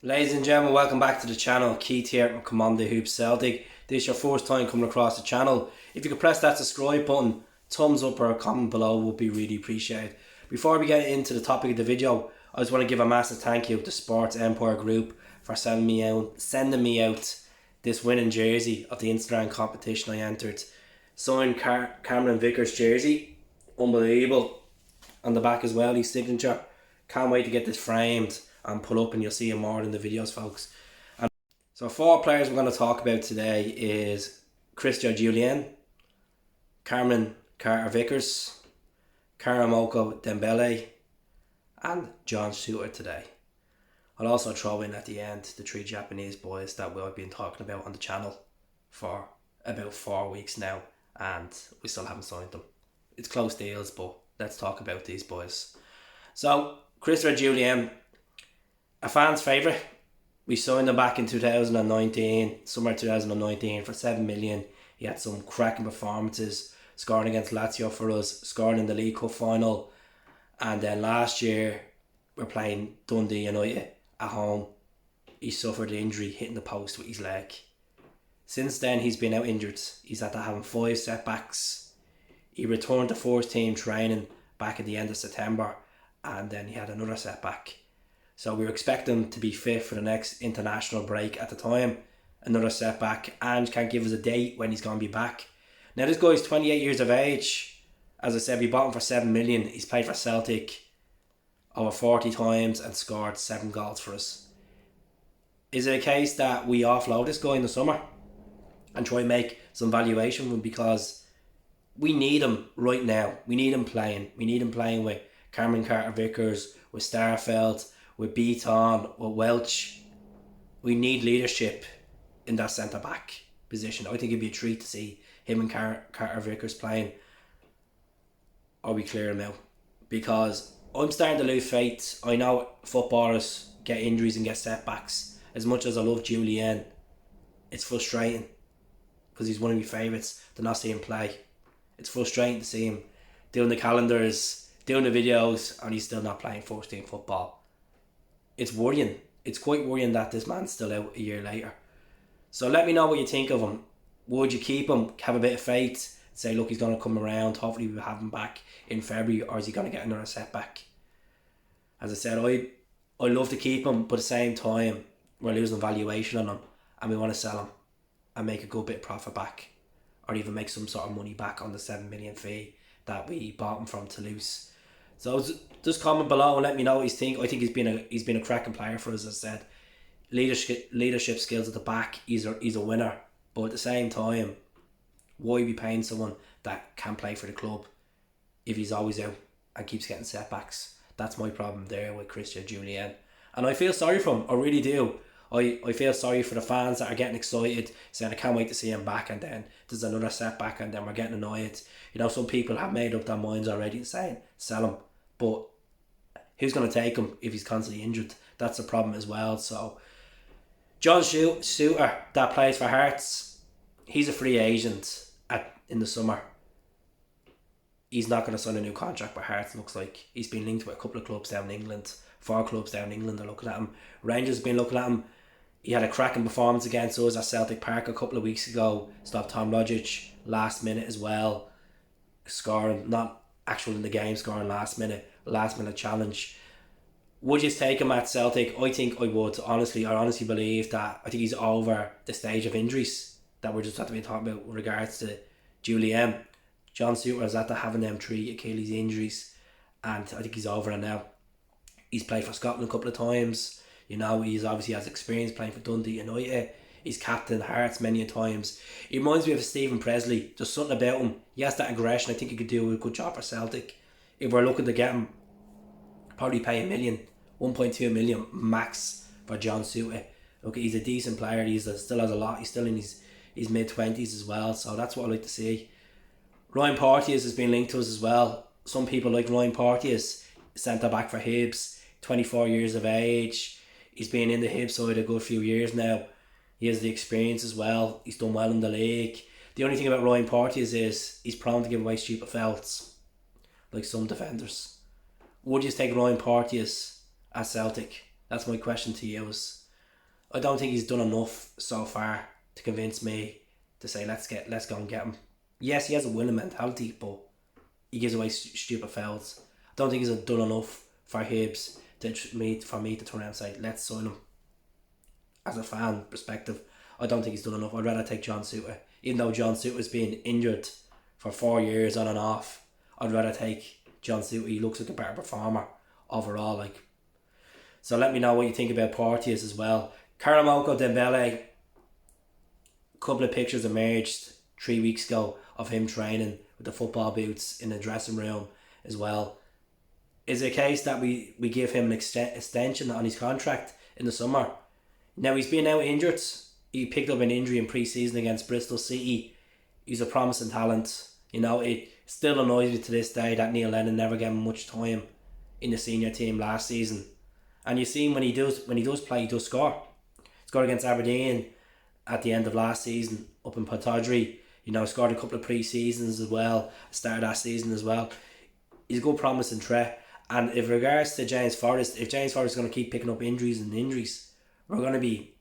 Ladies and gentlemen, welcome back to the channel. Keith here from Commando Hoops Celtic. This is your first time coming across the channel. If you could press that subscribe button, thumbs up or a comment below would be really appreciated. Before we get into the topic of the video, I just want to give a massive thank you to Sports Empire Group for sending me out this winning jersey of the Instagram competition I entered. Signed Cameron Vickers jersey, unbelievable. On the back as well, his signature. Can't wait to get this framed and put up, and you'll see him more in the videos, folks. And so 4 players we're going to talk about today is JULLIEN, Cameron Carter-Vickers, KARAMOKO Dembele, and John Shooter today. I'll also throw in at the end the 3 Japanese boys that we've been talking about on the channel for about 4 weeks now, and we still haven't signed them. It's close deals, but let's talk about these boys. So JULLIEN, a fan's favourite. We signed him back in 2019, summer 2019, for 7 million. He had some cracking performances, scoring against Lazio for us, scoring in the League Cup final, and then last year we're playing Dundee United at home. He suffered an injury hitting the post with his leg. Since then he's been out injured. He's had to having 5 setbacks. He returned to first team training back at the end of September, and then he had another setback. So we were expecting him to be fit for the next international break at the time. Another setback, and can't give us a date when he's going to be back. Now this guy's 28 years of age. As I said, we bought him for 7 million. He's played for Celtic over 40 times and scored 7 goals for us. Is it a case that we offload this guy in the summer and try and make some valuation from him, because we need him right now. We need him playing. We need him playing with Cameron Carter-Vickers, with Starfelt, with Beaton, with Welch. We need leadership in that centre-back position. I think it'd be a treat to see him and Carter-Vickers playing, or we clear him out. Because I'm starting to lose faith. I know footballers get injuries and get setbacks. As much as I love JULLIEN, it's frustrating, because he's one of my favourites, to not see him play. It's frustrating to see him doing the calendars, doing the videos, and he's still not playing first team football. It's worrying. It's quite worrying that this man's still out a year later. So let me know what you think of him. Would you keep him, have a bit of faith, say look, he's going to come around, hopefully we'll have him back in February, or is he going to get another setback? As I said, I love to keep him, but at the same time we're losing valuation on him, and we want to sell him and make a good bit of profit back, or even make some sort of money back on the 7 million fee that we bought him from Toulouse. So just comment below and let me know what you think. I think he's been a cracking player for us. As I said, leadership skills at the back. He's a winner. But at the same time, why be paying someone that can play for the club if he's always out and keeps getting setbacks? That's my problem there with JULLIEN. And I feel sorry for him. I really do. I feel sorry for the fans that are getting excited, saying I can't wait to see him back, and then there's another setback and then we're getting annoyed. You know, some people have made up their minds already saying sell him, but who's going to take him if he's constantly injured? That's the problem as well. So John Shooter, that plays for Hearts, he's a free agent in the summer. He's not going to sign a new contract for Hearts, looks like. He's been linked with a couple of clubs down in England. 4 clubs down in England are looking at him. Rangers have been looking at him. He had a cracking performance against us at Celtic Park a couple of weeks ago. Stopped Tom Rogic last minute as well. Scoring, not actual in the game, scoring last minute challenge. Would you take him at Celtic? I think I would. Honestly, I honestly believe that I think he's over the stage of injuries that we're just have to be talking about with regards to JULLIEN. John Shooter is after having them 3 Achilles injuries, and I think he's over it now. He's played for Scotland a couple of times. You know, he's obviously has experience playing for Dundee United. He's captained Hearts many a times. He reminds me of Stephen Presley. There's something about him. He has that aggression. I think he could do a good job for Celtic. If we're looking to get him, probably pay 1 million, 1.2 million max for John Shooter. Look, he's a decent player. He still has a lot. He's still in his mid-20s as well. So that's what I like to see. Ryan Porteous has been linked to us as well. Some people like Ryan Porteous, centre back for Hibs, 24 years of age. He's been in the Hibs side a good few years now. He has the experience as well. He's done well in the league. The only thing about Ryan Porteous is he's prone to give away stupid fouls, like some defenders. Would you take Ryan Porteous at Celtic? That's my question to you. I don't think he's done enough so far to convince me to say let's go and get him. Yes, he has a winning mentality, but he gives away stupid fouls. I don't think he's done enough for Hibs for me to turn around and say let's sign him. As a fan perspective, I don't think he's done enough. I'd rather take John Souttar, even though John Souttar's been injured for 4 years on and off. I'd rather take John Souttar. He looks like a better performer overall. So let me know what you think about Porteous as well. KARAMOKO Dembele. A couple of pictures emerged 3 weeks ago of him training with the football boots in the dressing room as well. Is it a case that we give him an extension on his contract in the summer? Now he's been out injured. He picked up an injury in pre-season against Bristol City. He's a promising talent. It still annoys me to this day that Neil Lennon never gave him much time in the senior team last season. And you see when he does play, he does score. Scored against Aberdeen at the end of last season up in Pittodrie. Scored a couple of pre-seasons as well, started that season as well. He's a good promising threat. And in regards to James Forrest, if James Forrest is going to keep picking up injuries, we're going to be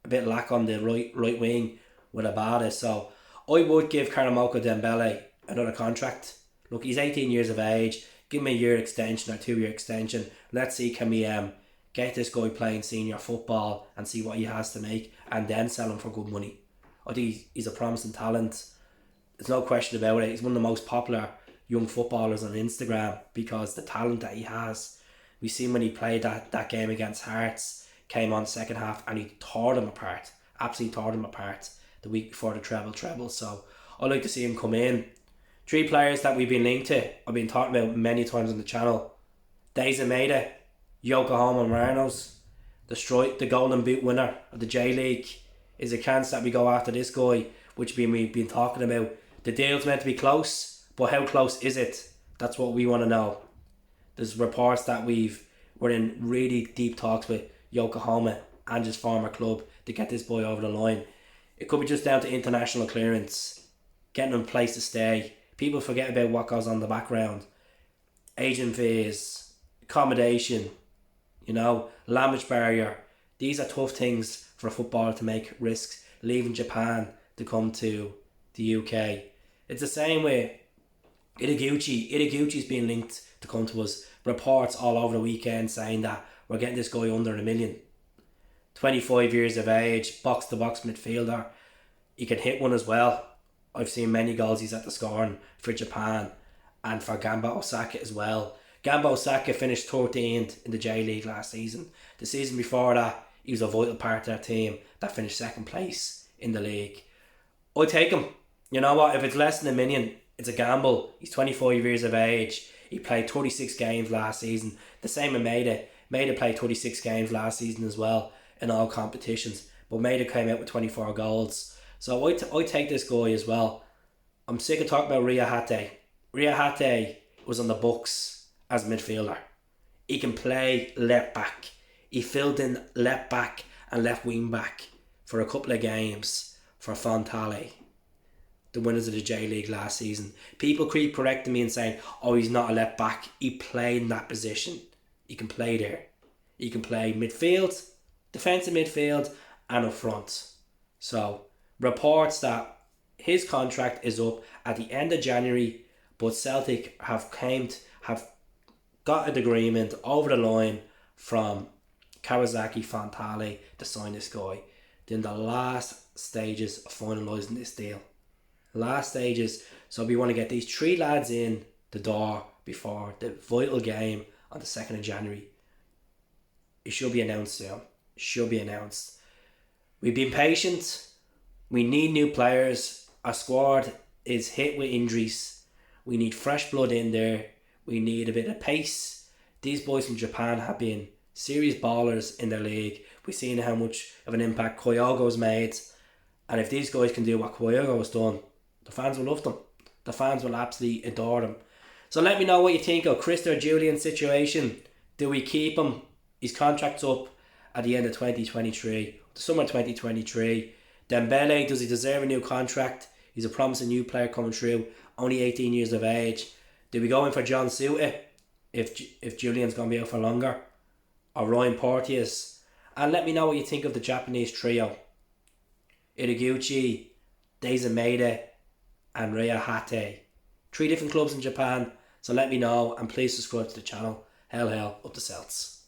a bit lack on the right wing with Abada. So I would give KARAMOKO Dembele another contract. Look, he's 18 years of age. Give him a year extension or 2 year extension. Let's see, can we get this guy playing senior football and see what he has to make, and then sell him for good money. I think he's a promising talent. There's no question about it. He's one of the most popular young footballers on Instagram because the talent that he has. We seen when he played that game against Hearts, came on second half and he tore them apart. Absolutely tore them apart the week before the treble. So I like to see him come in. 3 players that we've been linked to, I've been talking about many times on the channel. Daisa Maeda, Yokohama Marinos, the golden boot winner of the J-League. Is a chance that we go after this guy, which we've been talking about. The deal's meant to be close, but how close is it? That's what we want to know. There's reports that we're in really deep talks with Yokohama and his former club to get this boy over the line. It could be just down to international clearance, getting him a place to stay. People forget about what goes on in the background. Agent fees, accommodation, language barrier. These are tough things for a footballer to make risks, leaving Japan to come to the UK. It's the same way Itaguchi. Itaguchi's been linked to come to us. Reports all over the weekend saying that we're getting this guy under $1 million. 25 years of age, box-to-box midfielder. He can hit one as well. I've seen many goals he's at the scoring for Japan and for Gamba Osaka as well. Gamba Osaka finished 13th in the J-League last season. The season before that, he was a vital part of that team that finished second place in the league. I'd take him. You know what? If it's less than $1 million, it's a gamble. He's 25 years of age. He played 36 games last season. The same with Maeda. Maeda played 26 games last season as well in all competitions. But Maeda came out with 24 goals. So I take this guy as well. I'm sick of talking about REO HATATE. REO HATATE was on the books as a midfielder. He can play left back. He filled in left back and left wing back for a couple of games for Fontale, the winners of the J-League last season. People keep correcting me and saying, oh, he's not a left back. He played in that position. He can play there. He can play midfield, defensive midfield and up front. So, reports that his contract is up at the end of January, but Celtic have got an agreement over the line from Kawasaki Fontale to sign this guy. Then the last stages of finalising this deal. Last stages. So we want to get these 3 lads in the door before the vital game on the 2nd of January. It should be announced soon. Should be announced. We've been patient. We need new players. Our squad is hit with injuries. We need fresh blood in there. We need a bit of pace. These boys from Japan have been serious ballers in their league. We've seen how much of an impact Kyogo's made. And if these guys can do what Kyogo has done, the fans will love them. The fans will absolutely adore them. So let me know what you think of Christopher Jullien's situation. Do we keep him? His contract's up at the end of 2023. The summer 2023. Dembele, does he deserve a new contract? He's a promising new player coming through. Only 18 years of age. Do we go in for John Souttar if Jullien's going to be out for longer? Or Ryan Porteous? And let me know what you think of the Japanese trio. Iraguchi, Deiza Maeda and REO HATATE. 3 different clubs in Japan, so let me know and please subscribe to the channel. Hell, up the Celts.